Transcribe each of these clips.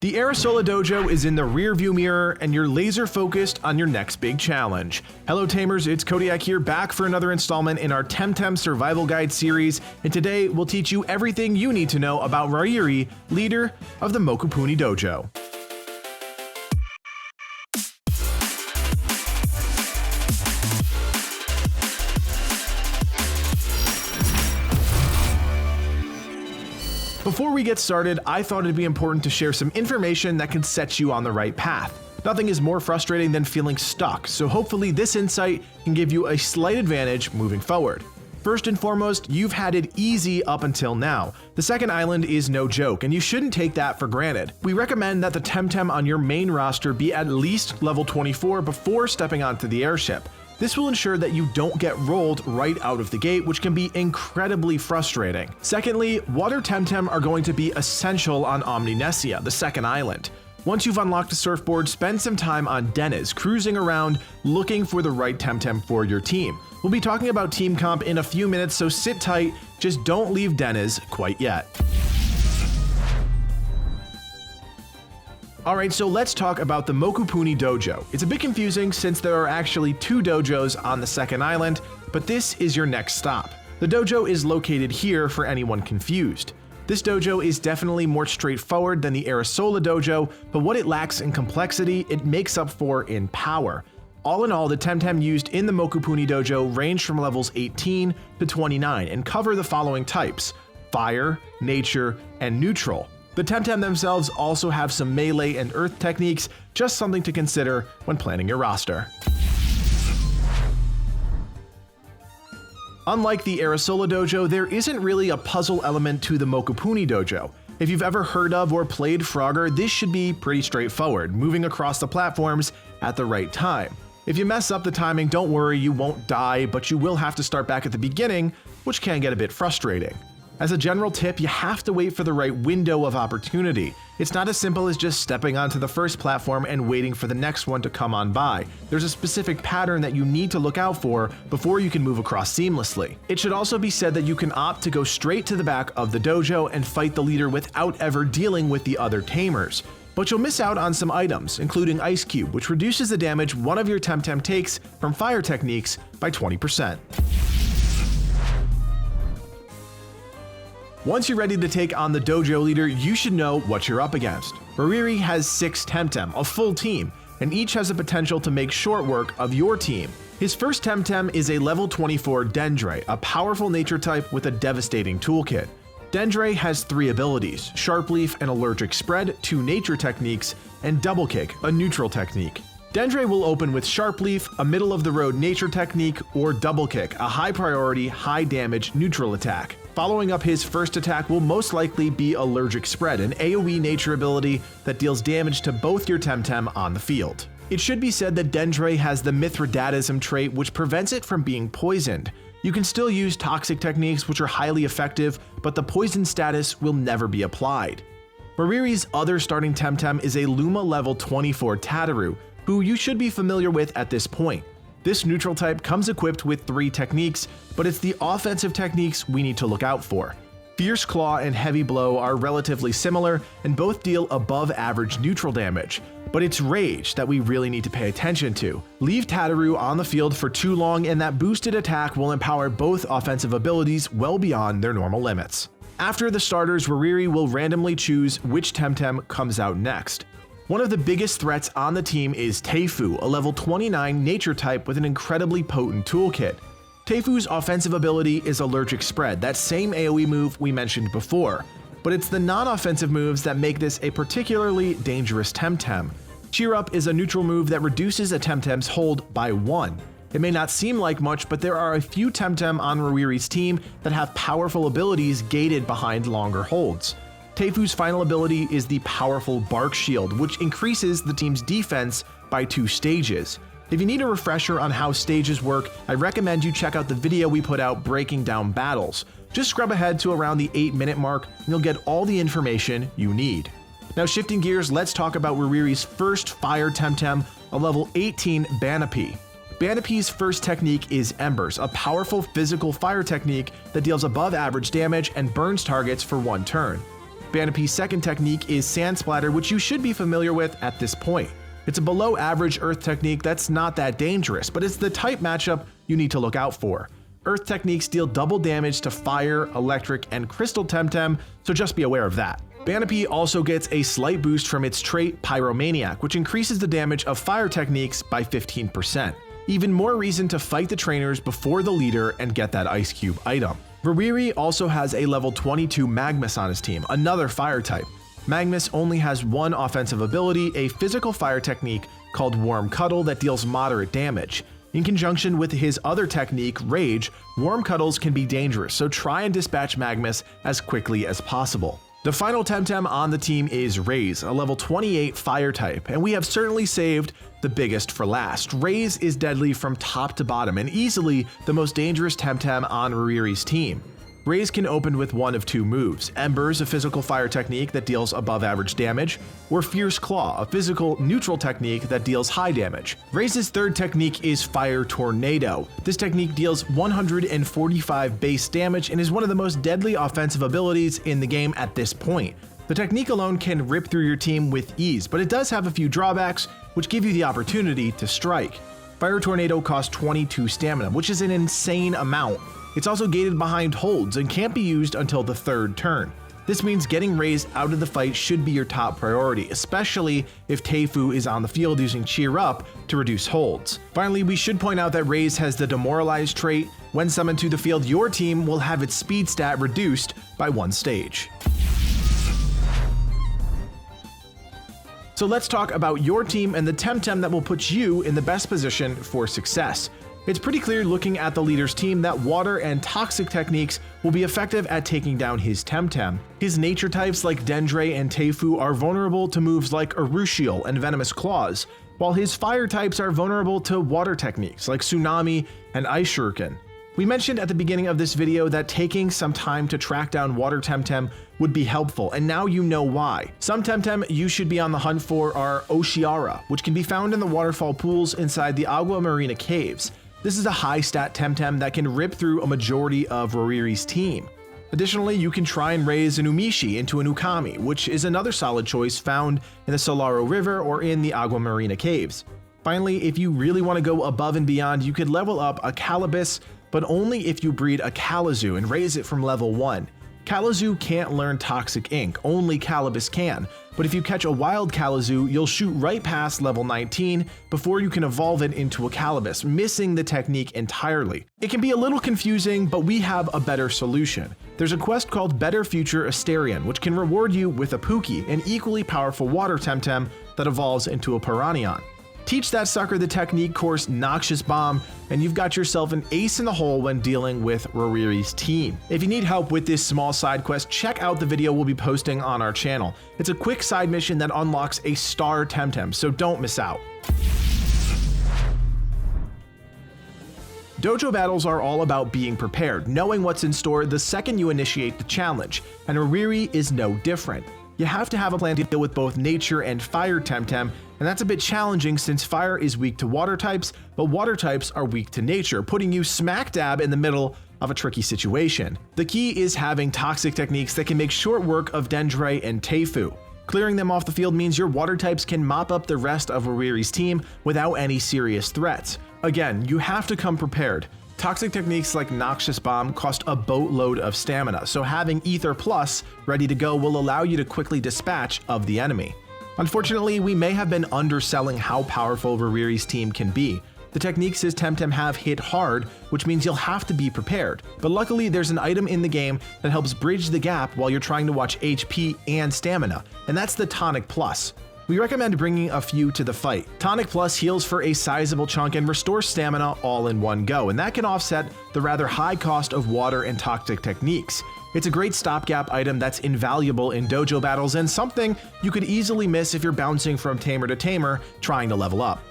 The Arasola Dojo is in the rearview mirror and you're laser focused on your next big challenge. Hello Tamers, it's Kodiak here, back for another installment in our Temtem Survival Guide series, and today we'll teach you everything you need to know about Rawiri, leader of the Mokopuni Dojo. Before we get started, I thought it'd be important to share some information that can set you on the right path. Nothing is more frustrating than feeling stuck, so hopefully this insight can give you a slight advantage moving forward. First and foremost, you've had it easy up until now. The second island is no joke, and you shouldn't take that for granted. We recommend that the Temtem on your main roster be at least level 24 before stepping onto the airship. This will ensure that you don't get rolled right out of the gate, which can be incredibly frustrating. Secondly, water Temtem are going to be essential on Omninesia, the second island. Once you've unlocked a surfboard, spend some time on Dennis, cruising around looking for the right Temtem for your team. We'll be talking about team comp in a few minutes, so sit tight, just don't leave Dennis quite yet. Alright, so let's talk about the Mokopuni Dojo. It's a bit confusing since there are actually two dojos on the second island, but this is your next stop. The dojo is located here for anyone confused. This dojo is definitely more straightforward than the Arasola Dojo, but what it lacks in complexity, it makes up for in power. All in all, the Temtem used in the Mokopuni Dojo range from levels 18 to 29 and cover the following types: fire, nature, and neutral. The Temtem themselves also have some melee and earth techniques, just something to consider when planning your roster. Unlike the Arasola Dojo, there isn't really a puzzle element to the Mokopuni Dojo. If you've ever heard of or played Frogger, this should be pretty straightforward, moving across the platforms at the right time. If you mess up the timing, don't worry, you won't die, but you will have to start back at the beginning, which can get a bit frustrating. As a general tip, you have to wait for the right window of opportunity. It's not as simple as just stepping onto the first platform and waiting for the next one to come on by. There's a specific pattern that you need to look out for before you can move across seamlessly. It should also be said that you can opt to go straight to the back of the dojo and fight the leader without ever dealing with the other tamers. But you'll miss out on some items, including Ice Cube, which reduces the damage one of your Temtem takes from fire techniques by 20%. Once you're ready to take on the dojo leader, you should know what you're up against. Rawiri has 6 Temtem, a full team, and each has the potential to make short work of your team. His first Temtem is a level 24 Dendre, a powerful nature type with a devastating toolkit. Dendre has 3 abilities: Sharp Leaf and Allergic Spread, 2 nature techniques, and Double Kick, a neutral technique. Dendre will open with Sharp Leaf, a middle-of-the-road nature technique, or Double Kick, a high-priority, high-damage neutral attack. Following up his first attack will most likely be Allergic Spread, an AoE nature ability that deals damage to both your Temtem on the field. It should be said that Dendre has the Mithridatism trait, which prevents it from being poisoned. You can still use toxic techniques, which are highly effective, but the poison status will never be applied. Rawiri's other starting Temtem is a Luma level 24 Tataru, who you should be familiar with at this point. This neutral type comes equipped with 3 techniques, but it's the offensive techniques we need to look out for. Fierce Claw and Heavy Blow are relatively similar and both deal above average neutral damage, but it's Rage that we really need to pay attention to. Leave Tataru on the field for too long and that boosted attack will empower both offensive abilities well beyond their normal limits. After the starters, Rawiri will randomly choose which Temtem comes out next. One of the biggest threats on the team is Teifu, a level 29 nature type with an incredibly potent toolkit. Teifu's offensive ability is Allergic Spread, that same AoE move we mentioned before, but it's the non-offensive moves that make this a particularly dangerous Temtem. Cheer Up is a neutral move that reduces a Temtem's hold by 1. It may not seem like much, but there are a few Temtem on Rawiri's team that have powerful abilities gated behind longer holds. Teifu's final ability is the powerful Bark Shield, which increases the team's defense by 2 stages. If you need a refresher on how stages work, I recommend you check out the video we put out breaking down battles. Just scrub ahead to around the 8-minute mark and you'll get all the information you need. Now shifting gears, let's talk about Rawiri's first fire Temtem, a level 18 Banapi. Banapi's first technique is Embers, a powerful physical fire technique that deals above average damage and burns targets for 1 turn. Banapi's second technique is Sand Splatter, which you should be familiar with at this point. It's a below average Earth technique that's not that dangerous, but it's the type matchup you need to look out for. Earth techniques deal double damage to Fire, Electric, and Crystal Temtem, so just be aware of that. Banapi also gets a slight boost from its trait Pyromaniac, which increases the damage of fire techniques by 15%. Even more reason to fight the trainers before the leader and get that Ice Cube item. Rawiri also has a level 22 Magmus on his team, another fire type. Magmus only has one offensive ability, a physical fire technique called Warm Cuddle that deals moderate damage. In conjunction with his other technique, Rage, Warm Cuddles can be dangerous, so try and dispatch Magmus as quickly as possible. The final Temtem on the team is Raze, a level 28 fire type, and we have certainly saved the biggest for last. Raze is deadly from top to bottom and easily the most dangerous Temtem on Rawiri's team. Raze can open with one of two moves: Embers, a physical fire technique that deals above average damage, or Fierce Claw, a physical neutral technique that deals high damage. Raze's third technique is Fire Tornado. This technique deals 145 base damage and is one of the most deadly offensive abilities in the game at this point. The technique alone can rip through your team with ease, but it does have a few drawbacks which give you the opportunity to strike. Fire Tornado costs 22 stamina, which is an insane amount. It's also gated behind holds and can't be used until the third turn. This means getting Raze out of the fight should be your top priority, especially if Teifu is on the field using Cheer Up to reduce holds. Finally, we should point out that Raze has the Demoralize trait. When summoned to the field, your team will have its speed stat reduced by 1 stage. So let's talk about your team and the Temtem that will put you in the best position for success. It's pretty clear looking at the leader's team that water and toxic techniques will be effective at taking down his Temtem. His nature types like Dendray and Teifu are vulnerable to moves like Urushiol and Venomous Claws, while his fire types are vulnerable to water techniques like Tsunami and Ice Shuriken. We mentioned at the beginning of this video that taking some time to track down water Temtem would be helpful, and now you know why. Some Temtem you should be on the hunt for are Oshiara, which can be found in the waterfall pools inside the Agua Marina caves. This is a high stat Temtem that can rip through a majority of Rawiri's team. Additionally, you can try and raise an Umishi into an Ukami, which is another solid choice found in the Solaro River or in the Agua Marina caves. Finally, if you really want to go above and beyond, you could level up a Calibus, but only if you breed a Kalazu and raise it from level 1. Kalazu can't learn Toxic Ink, only Calibus can, but if you catch a wild Kalazu, you'll shoot right past level 19 before you can evolve it into a Calibus, missing the technique entirely. It can be a little confusing, but we have a better solution. There's a quest called Better Future Asterion, which can reward you with a Pookie, an equally powerful water Temtem that evolves into a Piranyon. Teach that sucker the technique course Noxious Bomb, and you've got yourself an ace in the hole when dealing with Rawiri's team. If you need help with this small side quest, check out the video we'll be posting on our channel. It's a quick side mission that unlocks a star Temtem, so don't miss out. Dojo battles are all about being prepared, knowing what's in store the second you initiate the challenge, and Rawiri is no different. You have to have a plan to deal with both nature and fire Temtem, and that's a bit challenging since fire is weak to water types, but water types are weak to nature, putting you smack dab in the middle of a tricky situation. The key is having toxic techniques that can make short work of Dendray and Teifu. Clearing them off the field means your water types can mop up the rest of Rawiri's team without any serious threats. Again, you have to come prepared. Toxic techniques like Noxious Bomb cost a boatload of stamina, so having Ether Plus ready to go will allow you to quickly dispatch of the enemy. Unfortunately, we may have been underselling how powerful Rawiri's team can be. The techniques his Temtem have hit hard, which means you'll have to be prepared. But luckily, there's an item in the game that helps bridge the gap while you're trying to watch HP and stamina, and that's the Tonic Plus. We recommend bringing a few to the fight. Tonic Plus heals for a sizable chunk and restores stamina all in one go, and that can offset the rather high cost of water and toxic techniques. It's a great stopgap item that's invaluable in dojo battles and something you could easily miss if you're bouncing from tamer to tamer trying to level up.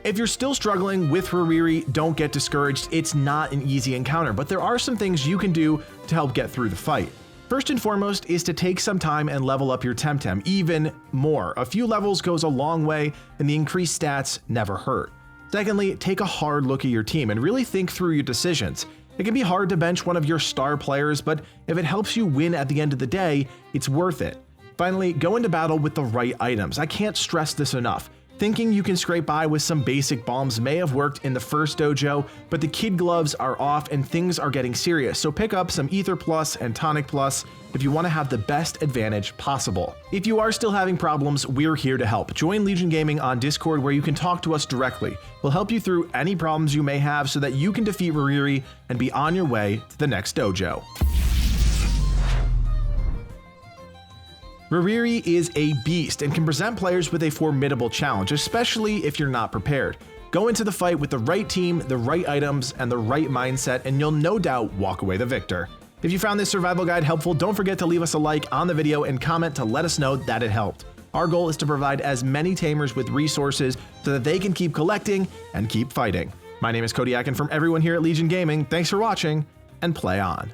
If you're still struggling with Rawiri, don't get discouraged. It's not an easy encounter, but there are some things you can do to help get through the fight. First and foremost is to take some time and level up your Temtem even more. A few levels goes a long way, and the increased stats never hurt. Secondly, take a hard look at your team and really think through your decisions. It can be hard to bench one of your star players, but if it helps you win at the end of the day, it's worth it. Finally, go into battle with the right items. I can't stress this enough. Thinking you can scrape by with some basic bombs may have worked in the first dojo, but the kid gloves are off and things are getting serious, so pick up some Ether Plus and Tonic Plus if you want to have the best advantage possible. If you are still having problems, we're here to help. Join Legion Gaming on Discord where you can talk to us directly. We'll help you through any problems you may have so that you can defeat Rawiri and be on your way to the next dojo. Rawiri is a beast and can present players with a formidable challenge, especially if you're not prepared. Go into the fight with the right team, the right items, and the right mindset, and you'll no doubt walk away the victor. If you found this survival guide helpful, don't forget to leave us a like on the video and comment to let us know that it helped. Our goal is to provide as many tamers with resources so that they can keep collecting and keep fighting. My name is Kodiak, and from everyone here at Legion Gaming, thanks for watching, and play on.